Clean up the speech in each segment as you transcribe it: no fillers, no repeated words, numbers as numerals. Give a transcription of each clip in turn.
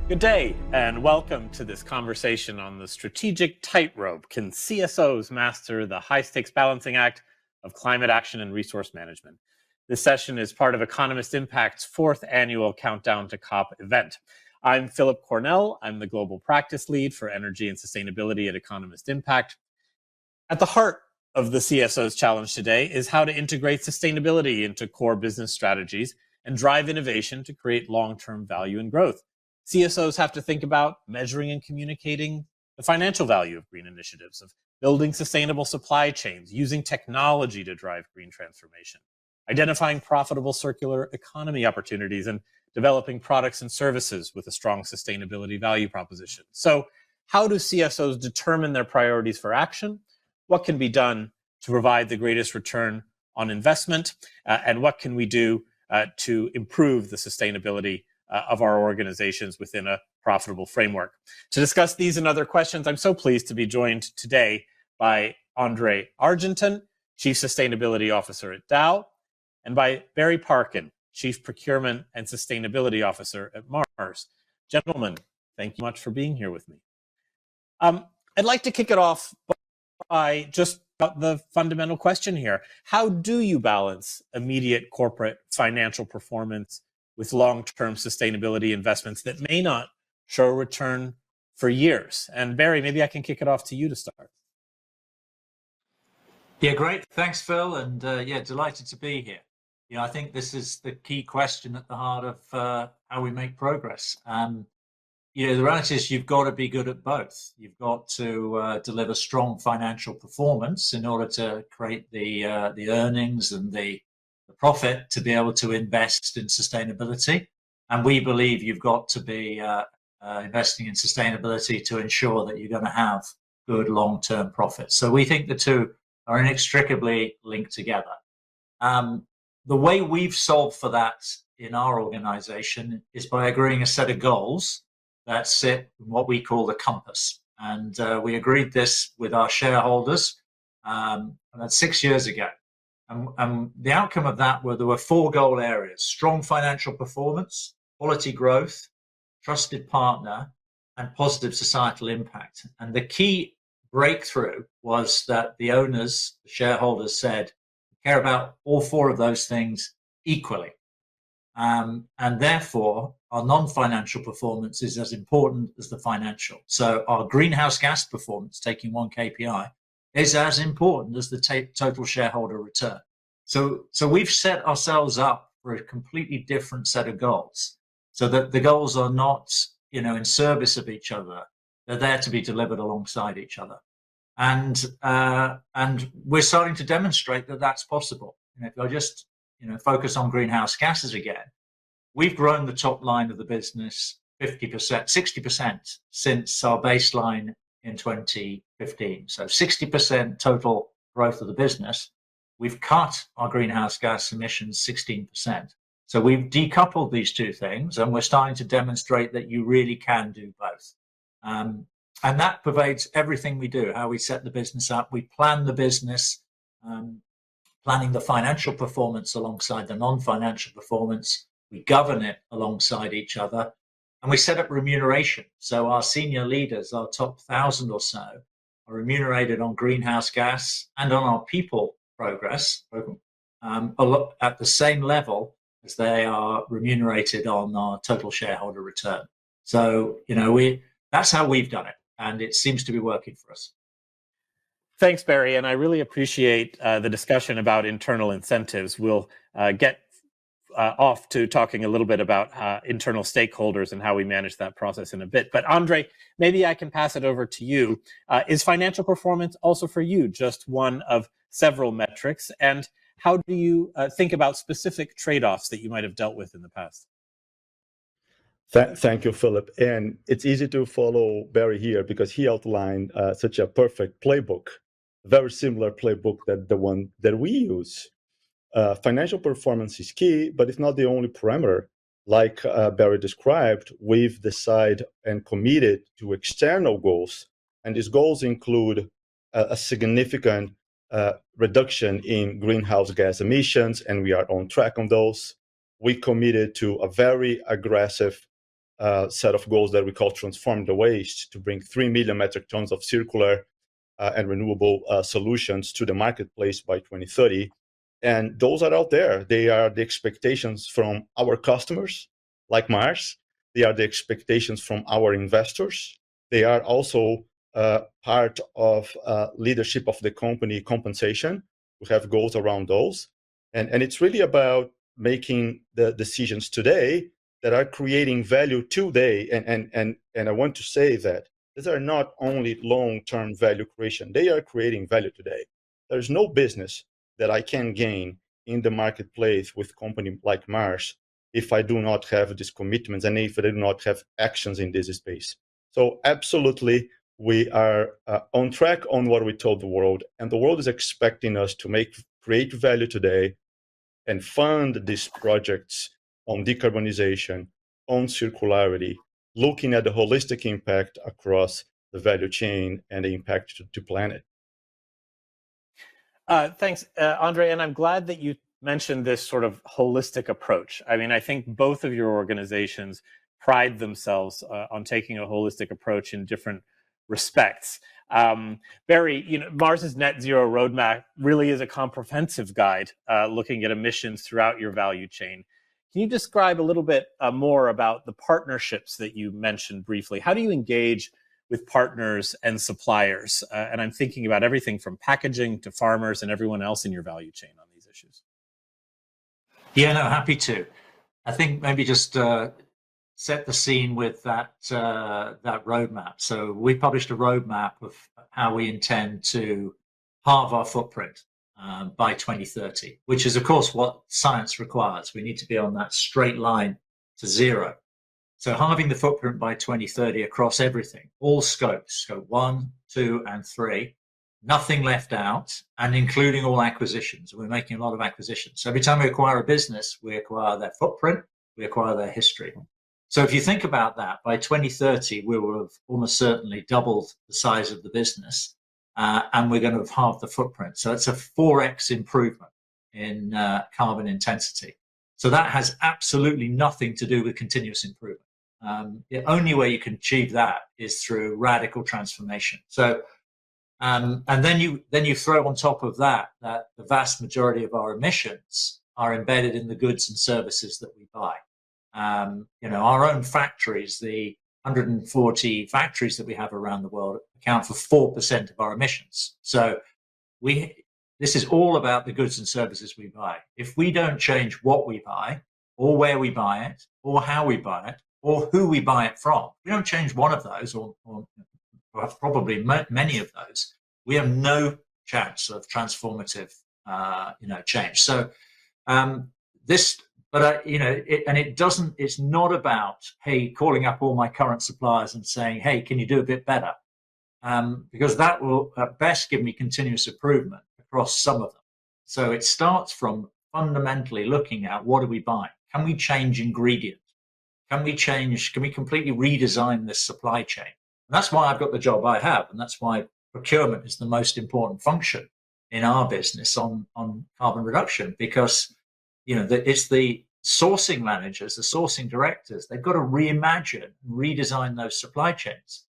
Good day, and welcome to this conversation on the strategic tightrope. Can CSOs master the high-stakes balancing act of climate action and resource management? This session is part of Economist Impact's fourth annual Countdown to COP event. I'm Philip Cornell. I'm the Global Practice Lead for Energy and Sustainability at Economist Impact. At the heart of the CSO's challenge today is how to integrate sustainability into core business strategies and drive innovation to create long-term value and growth. CSOs have to think about measuring and communicating the financial value of green initiatives, of building sustainable supply chains, using technology to drive green transformation, identifying profitable circular economy opportunities, and developing products and services with a strong sustainability value proposition. So, how do CSOs determine their priorities for action? What can be done to provide the greatest return on investment? And what can we do to improve the sustainability of our organizations within a profitable framework? To discuss these and other questions, I'm so pleased to be joined today by Andre Argenton, Chief Sustainability Officer at Dow, and by Barry Parkin, Chief Procurement and Sustainability Officer at Mars. Gentlemen, thank you much for being here with me. I'd like to kick it off by just the fundamental question here. How do you balance immediate corporate financial performance with long-term sustainability investments that may not show a return for years? And Barry, maybe I can kick it off to you to start. Yeah, great. Thanks, Phil. And yeah, delighted to be here. I think this is the key question at the heart of how we make progress. The reality is you've got to be good at both. You've got to deliver strong financial performance in order to create the earnings and the profit to be able to invest in sustainability. And we believe you've got to be investing in sustainability to ensure that you're going to have good long-term profits. So we think the two are inextricably linked together. The way we've solved for that in our organization is by agreeing a set of goals that sit in what we call the compass. And we agreed this with our shareholders about 6 years ago. And the outcome of that there were four goal areas: strong financial performance, quality growth, trusted partner, and positive societal impact. And the key breakthrough was that the owners, the shareholders, said, we care about all four of those things equally. And therefore, our non-financial performance is as important as the financial. So our greenhouse gas performance, taking one KPI, is as important as the total shareholder return. So we've set ourselves up for a completely different set of goals, so that the goals are not, in service of each other. They're there to be delivered alongside each other. And we're starting to demonstrate that that's possible. If I just, focus on greenhouse gases again, we've grown the top line of the business 50%, 60% since our baseline in 2015. So 60% total growth of the business. We've cut our greenhouse gas emissions 16%. So we've decoupled these two things, and we're starting to demonstrate that you really can do both. And that pervades everything we do, how we set the business up. We plan the business, planning the financial performance alongside the non-financial performance. We govern it alongside each other, and we set up remuneration. So our senior leaders, our top 1,000 or so, are remunerated on greenhouse gas and on our people progress at the same level as they are remunerated on our total shareholder return. So, that's how we've done it, and it seems to be working for us. Thanks, Barry, and I really appreciate the discussion about internal incentives. We'll get off to talking a little bit about internal stakeholders and how we manage that process in a bit. But Andre, maybe I can pass it over to you. Is financial performance also for you just one of several metrics? And how do you think about specific trade-offs that you might have dealt with in the past? Thank you, Philip. And it's easy to follow Barry here because he outlined such a perfect playbook, very similar playbook that the one that we use. Financial performance is key, but it's not the only parameter. Like Barry described, we've decided and committed to external goals, and these goals include a significant reduction in greenhouse gas emissions, and we are on track on those. We committed to a very aggressive set of goals that we call Transform the Waste, to bring 3 million metric tons of circular and renewable solutions to the marketplace by 2030. And those are out there. They are the expectations from our customers, like Mars. They are the expectations from our investors. They are also part of leadership of the company compensation. We have goals around those. And it's really about making the decisions today that are creating value today. And I want to say that these are not only long-term value creation, they are creating value today. There's no business that I can gain in the marketplace with a company like Mars if I do not have these commitments and if I do not have actions in this space. So absolutely, we are on track on what we told the world, and the world is expecting us to create value today and fund these projects on decarbonization, on circularity, looking at the holistic impact across the value chain and the impact to planet. Thanks, Andre, and I'm glad that you mentioned this sort of holistic approach. I mean, I think both of your organizations pride themselves on taking a holistic approach in different respects. Barry, Mars's net zero roadmap really is a comprehensive guide looking at emissions throughout your value chain. Can you describe a little bit more about the partnerships that you mentioned briefly? How do you engage with partners and suppliers? And I'm thinking about everything from packaging to farmers and everyone else in your value chain on these issues. Yeah, no, happy to. I think maybe just set the scene with that roadmap. So we published a roadmap of how we intend to halve our footprint by 2030, which is, of course, what science requires. We need to be on that straight line to zero. So halving the footprint by 2030 across everything, all scopes, scope 1, 2, and 3, nothing left out, and including all acquisitions. We're making a lot of acquisitions. So every time we acquire a business, we acquire their footprint, we acquire their history. So if you think about that, by 2030, we will have almost certainly doubled the size of the business, and we're going to have halved the footprint. So it's a 4x improvement in carbon intensity. So that has absolutely nothing to do with continuous improvement. The only way you can achieve that is through radical transformation. So, and then you throw on top of that the vast majority of our emissions are embedded in the goods and services that we buy. Our own factories, the 140 factories that we have around the world, account for 4% of our emissions. So this is all about the goods and services we buy. If we don't change what we buy, or where we buy it, or how we buy it, or who we buy it from, we don't change one of those, or probably many of those, we have no chance of transformative, change. So it's not about, hey, calling up all my current suppliers and saying, hey, can you do a bit better? Because that will at best give me continuous improvement across some of them. So it starts from fundamentally looking at what are we buying? Can we change ingredients? Can we completely redesign this supply chain? And that's why I've got the job I have. And that's why procurement is the most important function in our business on carbon reduction, because, it's the sourcing managers, the sourcing directors, they've got to reimagine, redesign those supply chains.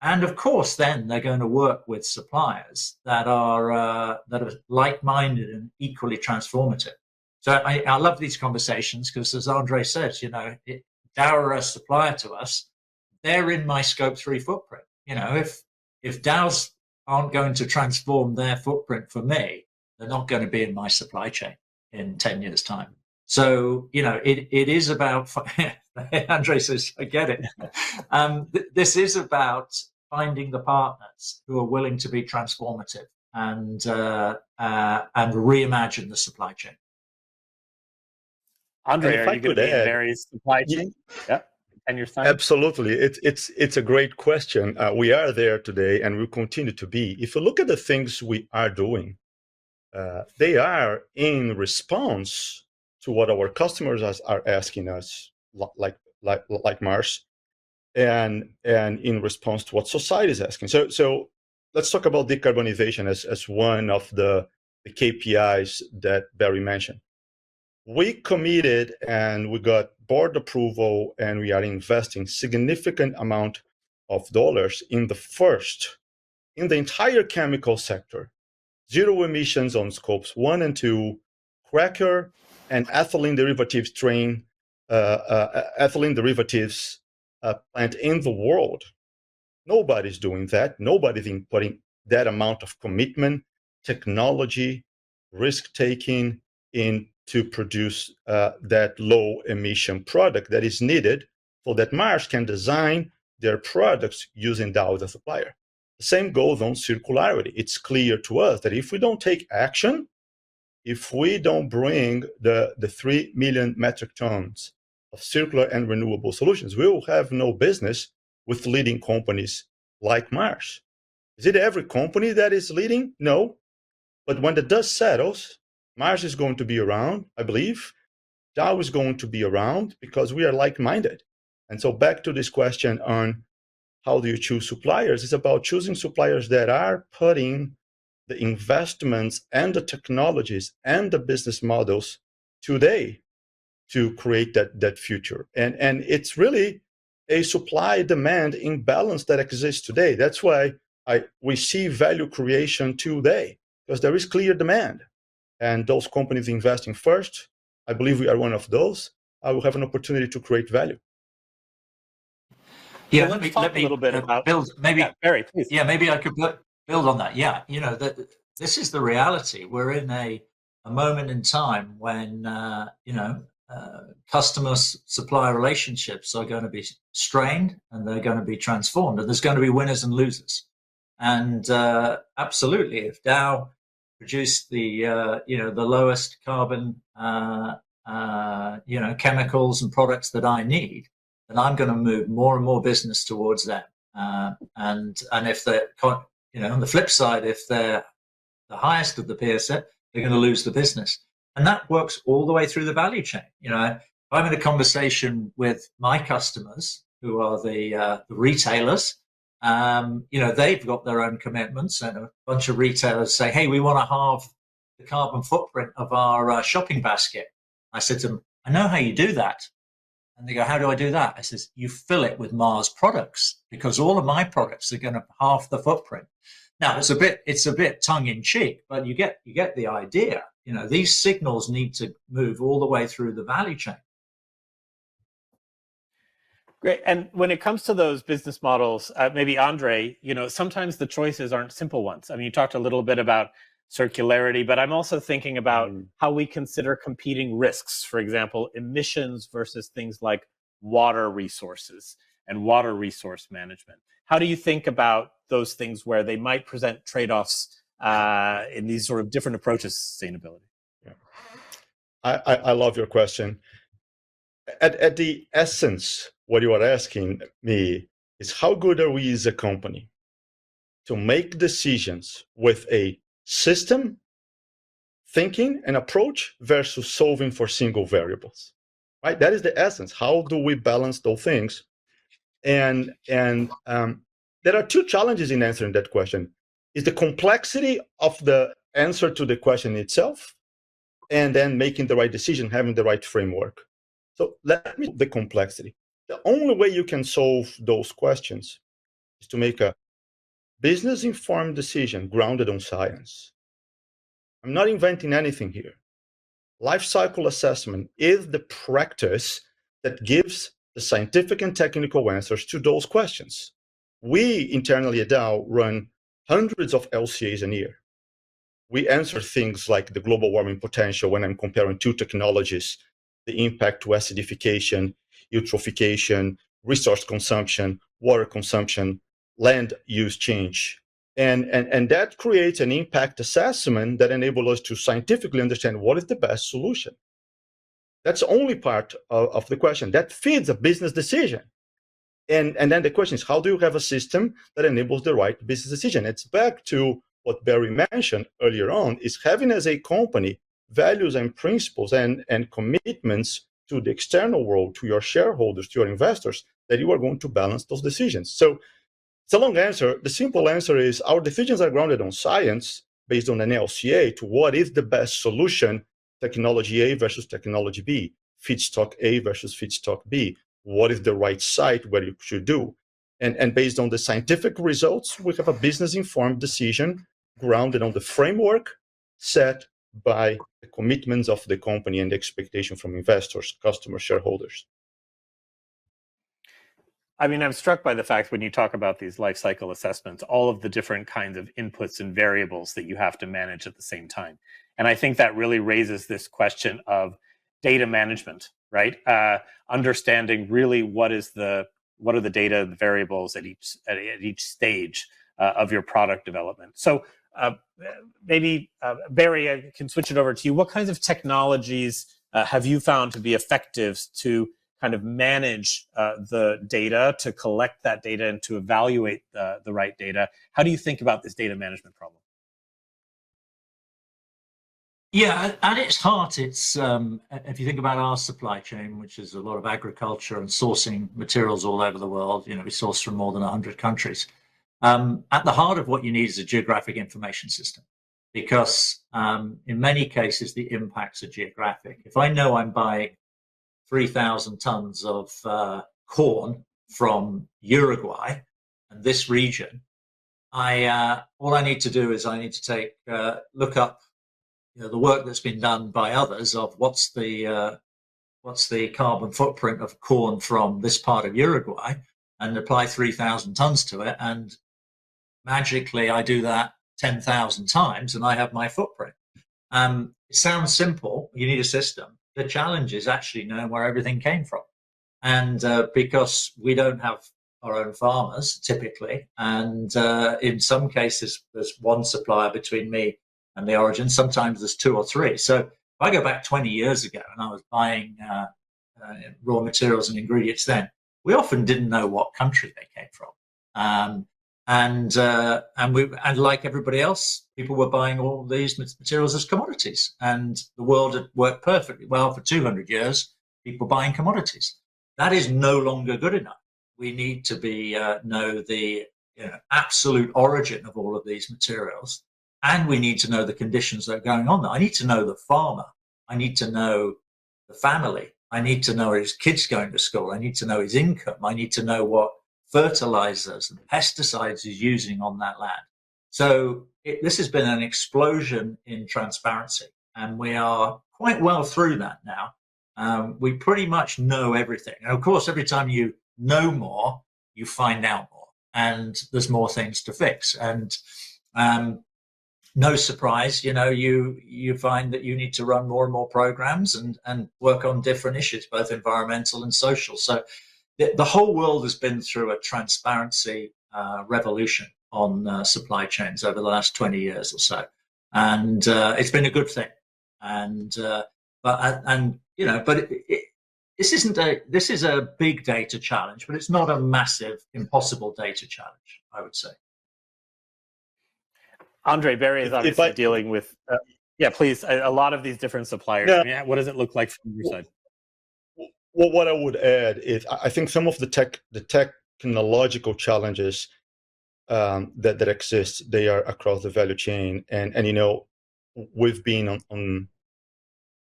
And of course, then they're going to work with suppliers that are like-minded and equally transformative. So I love these conversations because, as Andre says, Dow are a supplier to us. They're in my scope 3 footprint. If Dow's aren't going to transform their footprint for me, they're not going to be in my supply chain in 10 years' time. So, it is about, Andre says, I get it. This is about finding the partners who are willing to be transformative and reimagine the supply chain. Andre, are you going to be in Barry's supply chain? Yeah. And your son? Absolutely. It's a great question. We are there today and we'll continue to be. If you look at the things we are doing, they are in response to what our customers are asking us, like Mars, and in response to what society is asking. So let's talk about decarbonization as one of the KPIs that Barry mentioned. we committed and we got board approval, and we are investing significant amount of dollars in the entire chemical sector, zero emissions on scopes 1 and 2, cracker and ethylene derivatives ethylene derivatives plant in the world. Nobody's doing that. Nobody's putting that amount of commitment, technology, risk taking in to produce that low emission product that is needed so that Mars can design their products using Dow as a supplier. The same goes on circularity. It's clear to us that if we don't take action, if we don't bring the 3 million metric tons of circular and renewable solutions, we will have no business with leading companies like Mars. Is it every company that is leading? No. But when the dust settles, Mars is going to be around, I believe. Dow is going to be around because we are like-minded. And so back to this question on how do you choose suppliers? It's about choosing suppliers that are putting the investments and the technologies and the business models today to create that future. And it's really a supply-demand imbalance that exists today. That's why we see value creation today, because there is clear demand. And those companies investing first, I believe we are one of those, will have an opportunity to create value. Yeah, so let me talk a little bit about build. Maybe Barry, please. Yeah, maybe I could build on that. Yeah, this is the reality. We're in a moment in time when customer supplier relationships are going to be strained and they're going to be transformed, and there's going to be winners and losers. And absolutely, if Dow produced the lowest carbon chemicals and products that I need, then I'm going to move more and more business towards them. And if they're on the flip side, if they're the highest of the peer set, they're going to lose the business. And that works all the way through the value chain. If I'm in a conversation with my customers, who are the retailers, they've got their own commitments, and a bunch of retailers say, hey, we want to halve the carbon footprint of our shopping basket. I said to them, I know how you do that. And they go, how do I do that? I says, you fill it with Mars products, because all of my products are going to half the footprint. Now it's a bit tongue in cheek, but you get the idea. These signals need to move all the way through the value chain. Great. And when it comes to those business models, maybe Andre, sometimes the choices aren't simple ones. I mean, you talked a little bit about circularity, but I'm also thinking about how we consider competing risks. For example, emissions versus things like water resources and water resource management. How do you think about those things where they might present trade-offs in these sort of different approaches to sustainability? Yeah. I love your question. At the essence, what you are asking me is how good are we as a company to make decisions with a system thinking and approach versus solving for single variables, right? That is the essence. How do we balance those things? And there are two challenges in answering that question. Is the complexity of the answer to the question itself, and then making the right decision, having the right framework. So let me the complexity. The only way you can solve those questions is to make a business-informed decision grounded on science. I'm not inventing anything here. Life cycle assessment is the practice that gives the scientific and technical answers to those questions. We internally at Dow run hundreds of LCAs a year. We answer things like the global warming potential when I'm comparing two technologies, the impact to acidification, eutrophication, resource consumption, water consumption, land use change. And that creates an impact assessment that enables us to scientifically understand what is the best solution. That's only part of the question. That feeds a business decision. And then the question is, how do you have a system that enables the right business decision? It's back to what Barry mentioned earlier on, is having as a company values and principles and commitments to the external world, to your shareholders, to your investors, that you are going to balance those decisions. So it's a long answer. The simple answer is our decisions are grounded on science based on an LCA to what is the best solution technology A versus technology B, feedstock A versus feedstock B. What is the right site where you should do? And based on the scientific results, we have a business-informed decision grounded on the framework set by the commitments of the company and the expectation from investors, customers, shareholders. I mean, I'm struck by the fact when you talk about these life cycle assessments, all of the different kinds of inputs and variables that you have to manage at the same time. And I think that really raises this question of data management, right? Understanding really what are the data, the variables at each stage of your product development. So maybe Barry, I can switch it over to you. What kinds of technologies have you found to be effective to kind of manage the data, to collect that data and to evaluate the right data? How do you think about this data management problem? Yeah, at its heart, it's if you think about our supply chain, which is a lot of agriculture and sourcing materials all over the world, we source from more than 100 countries. At the heart of what you need is a geographic information system, because in many cases, the impacts are geographic. If I know I'm buying 3,000 tons of corn from Uruguay and this region, all I need to do is I need to look up the work that's been done by others of what's the carbon footprint of corn from this part of Uruguay, and apply 3,000 tons to it, and magically I do that 10,000 times and I have my footprint. It sounds simple. You need a system. The challenge is actually knowing where everything came from. And because we don't have our own farmers typically, and in some cases there's one supplier between me and the origin, sometimes there's two or three. So if I go back 20 years ago and I was buying raw materials and ingredients then, we often didn't know what country they came from. And like everybody else, people were buying all these materials as commodities, and the world had worked perfectly well for 200 years. People buying commodities. That is no longer good enough. We need to know the absolute origin of all of these materials, and we need to know the conditions that are going on there. I need to know the farmer. I need to know the family. I need to know his kids going to school. I need to know his income. I need to know what fertilizers and pesticides is using on that land. So this has been an explosion in transparency, and we are quite well through that now. We pretty much know everything. And of course, every time you know more, you find out more, and there's more things to fix. And no surprise, you find that you need to run more and more programs and work on different issues, both environmental and social. So the whole world has been through a transparency revolution on supply chains over the last 20 years or so, and it's been a good thing. And this is a big data challenge, but it's not a massive, impossible data challenge, I would say. Andre, Barry is obviously dealing with, please, a lot of these different suppliers. Yeah. I mean, what does it look like from your side? Well, what I would add is I think some of the technological challenges that exist, they are across the value chain, and we've been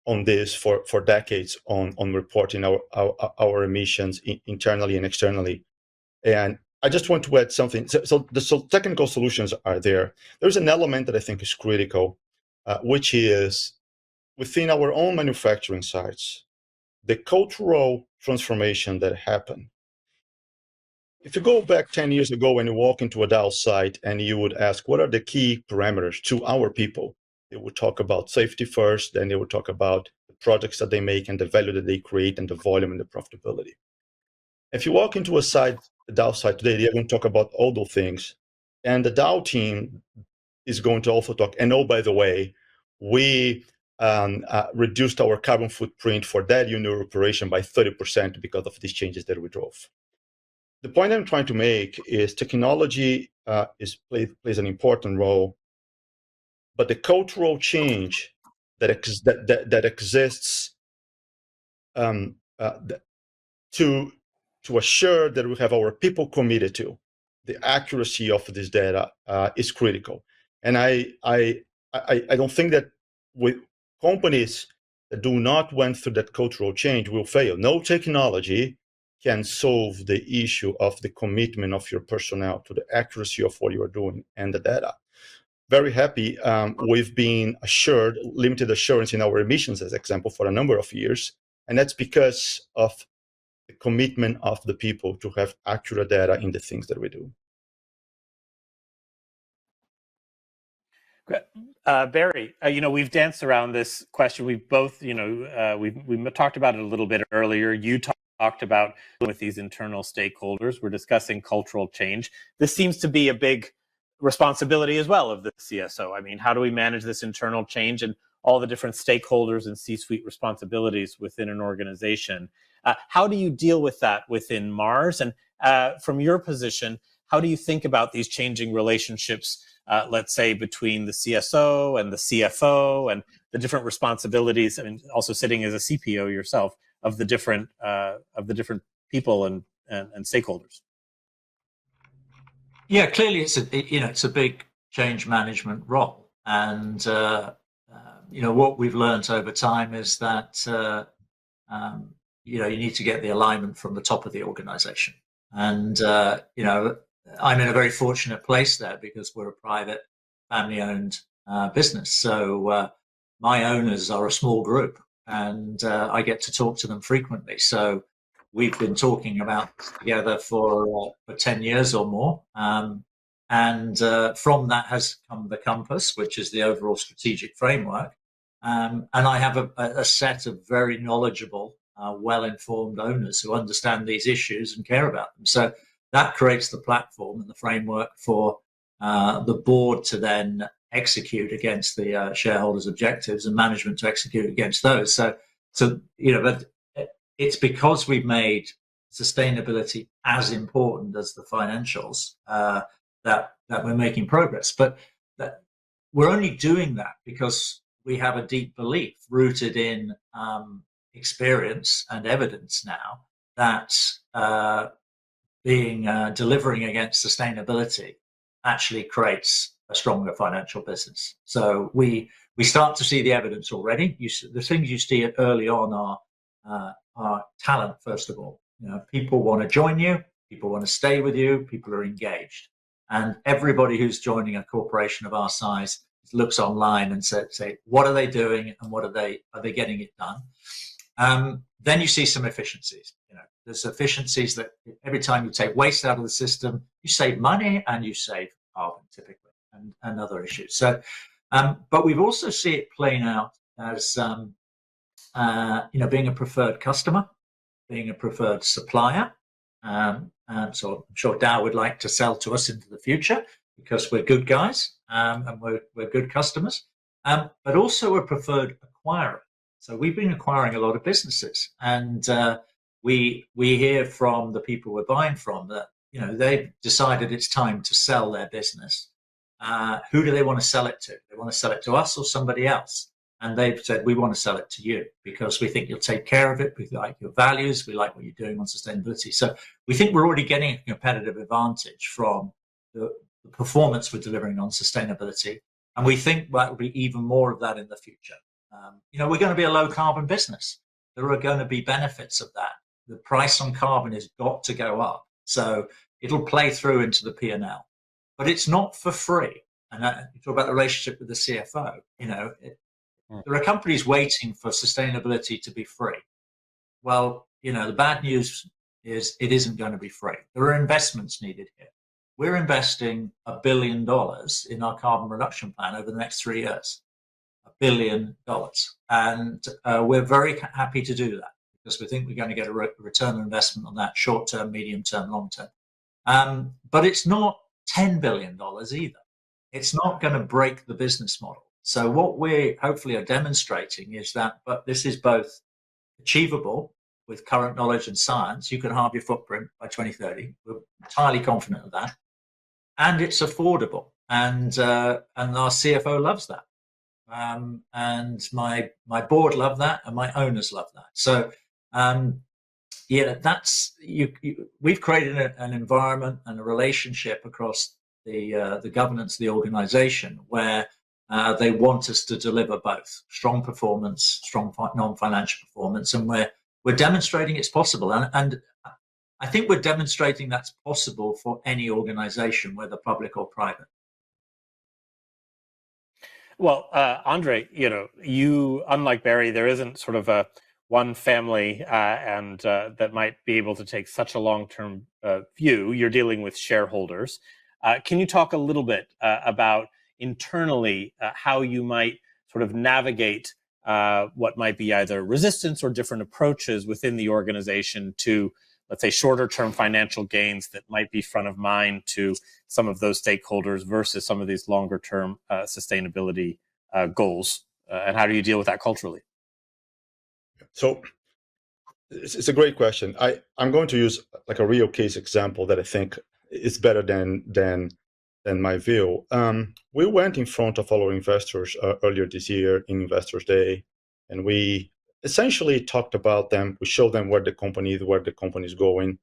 on this for decades on reporting our emissions internally and externally. And I just want to add something. So the technical solutions are there. There's an element that I think is critical, which is within our own manufacturing sites, the cultural transformation that happened. If you go back 10 years ago and you walk into a Dow site and you would ask, what are the key parameters to our people? They would talk about safety first, then they would talk about the products that they make and the value that they create and the volume and the profitability. If you walk into a Dow site today, they're going to talk about all those things. And the Dow team is going to also talk, and oh, by the way, we reduced our carbon footprint for that unit operation by 30% because of these changes that we drove. The point I'm trying to make is technology plays an important role, but the cultural change that exists to assure that we have our people committed to the accuracy of this data is critical. And I don't think that with companies that do not went through that cultural change will fail. No technology can solve the issue of the commitment of your personnel to the accuracy of what you are doing and the data. Very happy. We've been assured, limited assurance in our emissions, as example, for a number of years. And that's because of the commitment of the people to have accurate data in the things that we do. Barry, we've danced around this question. We've both, we talked about it a little bit earlier. You talked about with these internal stakeholders. We're discussing cultural change. This seems to be a big responsibility as well of the CSO. I mean, how do we manage this internal change and all the different stakeholders and C-suite responsibilities within an organization? How do you deal with that within Mars? And from your position, how do you think about these changing relationships, let's say, between the CSO and the CFO and the different responsibilities? I mean, also sitting as a CPO yourself, of the different people and stakeholders. Yeah, clearly it's a big change management role, and what we've learned over time is that you need to get the alignment from the top of the organization, and I'm in a very fortunate place there because we're a private, family-owned business. So my owners are a small group, and I get to talk to them frequently. So we've been talking about this together for 10 years or more. And from that has come the compass, which is the overall strategic framework. And I have a set of very knowledgeable, well-informed owners who understand these issues and care about them. So that creates the platform and the framework for the board to then execute against the shareholders' objectives and management to execute against those. So but it's because we've made sustainability as important as the financials that we're making progress. But that we're only doing that because we have a deep belief rooted in experience and evidence now that delivering against sustainabilty actually creates a stronger financial business. So we start to see the evidence already. The things you see early on are talent, first of all. People want to join you, people want to stay with you, people are engaged. And everybody who's joining a corporation of our size looks online and say what are they doing and are they getting it done? Then you see some efficiencies. There's efficiencies that every time you take waste out of the system, you save money and you save carbon typically and other issues. So, but we've also see it playing out as being a preferred customer, being a preferred supplier. So I'm sure Dow would like to sell to us into the future because we're good guys and we're good customers, but also a preferred acquirer. So we've been acquiring a lot of businesses, and we hear from the people we're buying from that they've decided it's time to sell their business. Who do they want to sell it to? They want to sell it to us or somebody else? And they've said, we want to sell it to you because we think you'll take care of it. We like your values. We like what you're doing on sustainability. So we think we're already getting a competitive advantage from the performance we're delivering on sustainability. And we think that will be even more of that in the future. We're going to be a low carbon business. There are going to be benefits of that. The price on carbon has got to go up. So it'll play through into the P&L. But it's not for free. And you talk about the relationship with the CFO. There are companies waiting for sustainability to be free. Well, the bad news is it isn't going to be free. There are investments needed here. We're investing $1 billion in our carbon reduction plan over the next 3 years. $1 billion. And we're very happy to do that because we think we're going to get a return on investment on that short term, medium term, long term. But it's not $10 billion either. It's not going to break the business model. So what we hopefully are demonstrating is that, but this is both achievable with current knowledge and science. You can halve your footprint by 2030. We're entirely confident of that, and it's affordable. And our CFO loves that, and my board love that, and my owners love that. So that's we've created an environment and a relationship across the governance of the organization where They want us to deliver both strong performance, strong non-financial performance, and we're demonstrating it's possible. And I think we're demonstrating that's possible for any organization, whether public or private. Well, Andre, you, unlike Barry, there isn't sort of a one family and that might be able to take such a long-term view. You're dealing with shareholders. Can you talk a little bit about internally how you might sort of navigate what might be either resistance or different approaches within the organization to, let's say, shorter-term financial gains that might be front of mind to some of those stakeholders versus some of these longer-term sustainability goals? And how do you deal with that culturally? So it's a great question. I'm going to use like a real case example that I think is better than my view. We went in front of our investors earlier this year in Investors Day, and we essentially talked about them. We showed them where the company is going.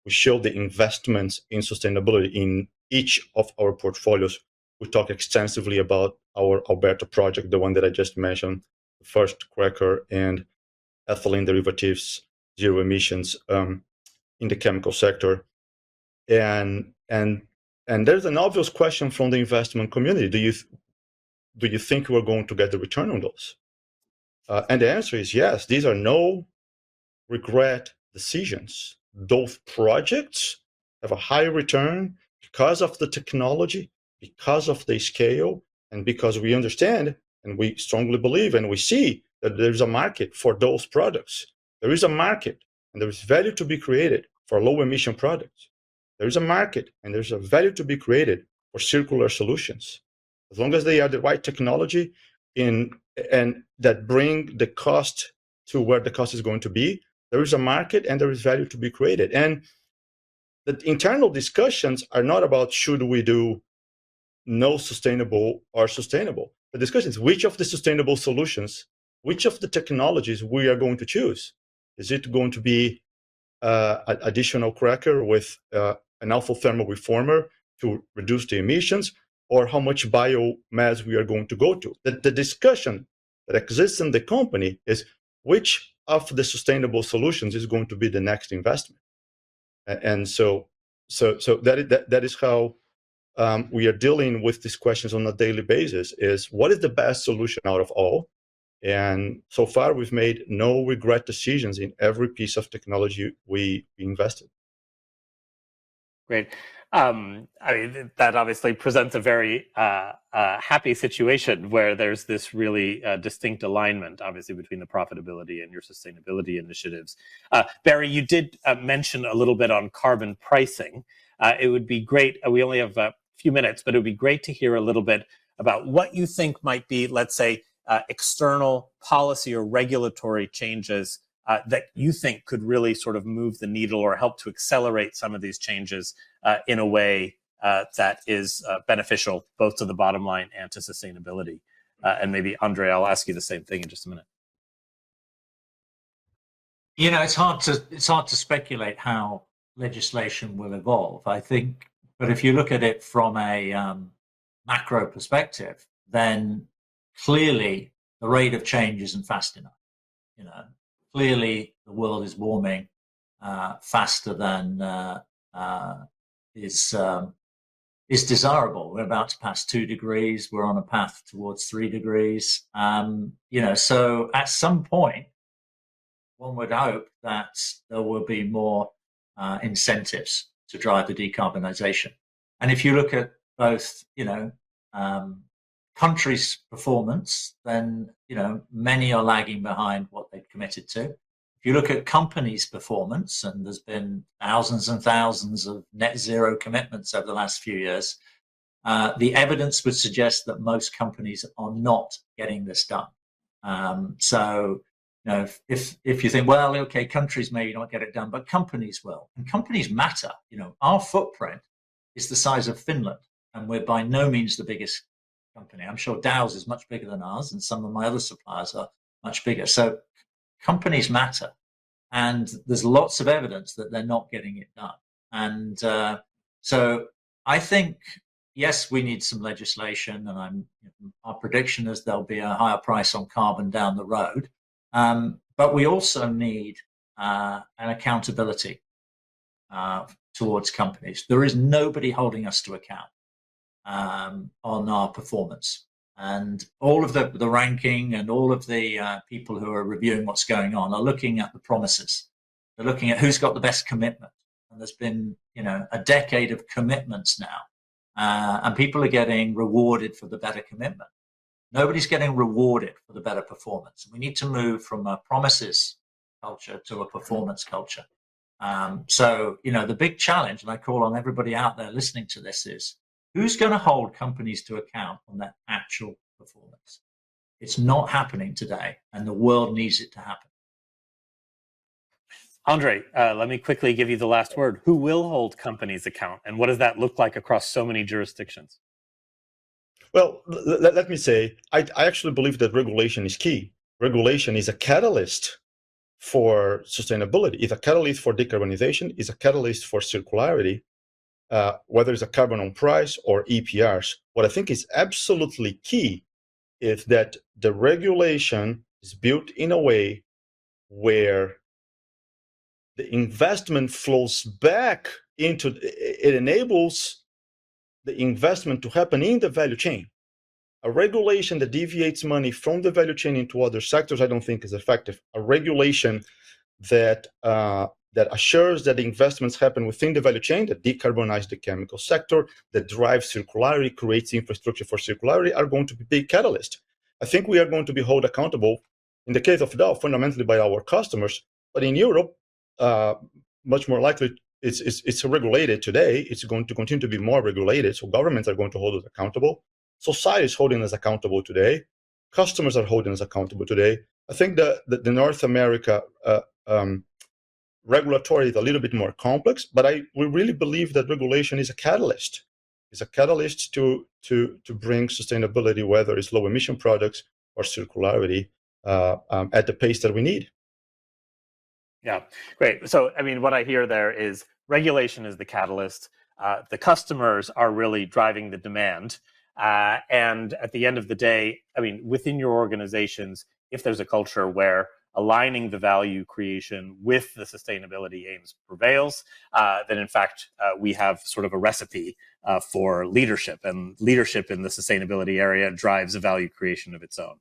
We showed the investments in sustainability in each of our portfolios. We talked extensively about our Alberta project, the one that I just mentioned, the first cracker and ethylene derivatives, zero emissions in the chemical sector. And there's an obvious question from the investment community: do you think we're going to get the return on those? And the answer is yes. These are no regret decisions. Those projects have a high return because of the technology, because of the scale, and because we understand and we strongly believe and we see that there's a market for those products. There is a market and there is value to be created for low emission products. There is a market and there's a value to be created for circular solutions. As long as they are the right technology and that bring the cost to where the cost is going to be, there is a market and there is value to be created. And the internal discussions are not about should we do no sustainable or sustainable. The discussion is which of the sustainable solutions, which of the technologies we are going to choose. Is it going to be an additional cracker with an alpha-thermal reformer to reduce the emissions, or how much biomass we are going to go to? The discussion that exists in the company is which of the sustainable solutions is going to be the next investment. And so that is how we are dealing with these questions on a daily basis, is what is the best solution out of all? And so far, we've made no regret decisions in every piece of technology we invested. Great. I mean, that obviously presents a very happy situation where there's this really distinct alignment, obviously, between the profitability and your sustainability initiatives. Barry, you did mention a little bit on carbon pricing. It would be great. We only have a few minutes, but it would be great to hear a little bit about what you think might be, let's say, external policy or regulatory changes that you think could really sort of move the needle or help to accelerate some of these changes in a way that is beneficial both to the bottom line and to sustainability. And maybe, Andre, I'll ask you the same thing in just a minute. You know, it's hard to speculate how legislation will evolve, I think. But if you look at it from a macro perspective, then clearly the rate of change isn't fast enough. You know, clearly the world is warming faster than is desirable. We're about to pass 2 degrees. We're on a path towards 3 degrees. You know, so at some point, one would hope that there will be more incentives to drive the decarbonisation. And if you look at both, you know, countries' performance, then, you know, many are lagging behind what they've committed to. If you look at companies' performance, and there's been thousands and thousands of net zero commitments over the last few years, the evidence would suggest that most companies are not getting this done. So, you know, if you think, well, okay, countries maybe not get it done, but companies will, and companies matter. You know, our footprint is the size of Finland, and we're by no means the biggest company. I'm sure Dow's is much bigger than ours, and some of my other suppliers are much bigger. So companies matter, and there's lots of evidence that they're not getting it done. And so I think yes, we need some legislation, and our prediction is there'll be a higher price on carbon down the road. But we also need an accountability towards companies. There is nobody holding us to account on our performance. And all of the ranking and all of the people who are reviewing what's going on are looking at the promises. They're looking at who's got the best commitment. And there's been, a decade of commitments now. And people are getting rewarded for the better commitment. Nobody's getting rewarded for the better performance. We need to move from a promises culture to a performance culture. So, the big challenge, and I call on everybody out there listening to this, is who's going to hold companies to account on their actual performance? It's not happening today, and the world needs it to happen. Andre, let me quickly give you the last word. Who will hold companies account, and what does that look like across so many jurisdictions? Well, let me say, I actually believe that regulation is key. Regulation is a catalyst for sustainability. It's a catalyst for decarbonization. It's a catalyst for circularity, whether it's a carbon on price or EPRs. What I think is absolutely key is that the regulation is built in a way where the investment flows back into, it enables the investment to happen in the value chain. A regulation that deviates money from the value chain into other sectors, I don't think is effective. A regulation that that assures that the investments happen within the value chain, that decarbonize the chemical sector, that drives circularity, creates infrastructure for circularity, are going to be big catalysts. I think we are going to be held accountable, in the case of Dow, fundamentally by our customers, but in Europe, much more likely, it's regulated today. It's going to continue to be more regulated, so governments are going to hold us accountable. Society is holding us accountable today. Customers are holding us accountable today. I think the North America regulatory is a little bit more complex, but we really believe that regulation is a catalyst. It's a catalyst to bring sustainability, whether it's low emission products or circularity, at the pace that we need. Yeah, great. So, what I hear there is regulation is the catalyst. The customers are really driving the demand. And at the end of the day, within your organizations, if there's a culture where aligning the value creation with the sustainability aims prevails, then in fact, we have sort of a recipe for leadership, and leadership in the sustainability area drives a value creation of its own.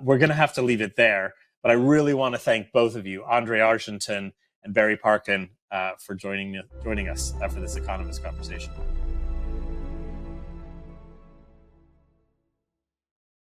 We're going to have to leave it there, but I really want to thank both of you, Andre Argenton and Barry Parkin, for joining us for this Economist conversation.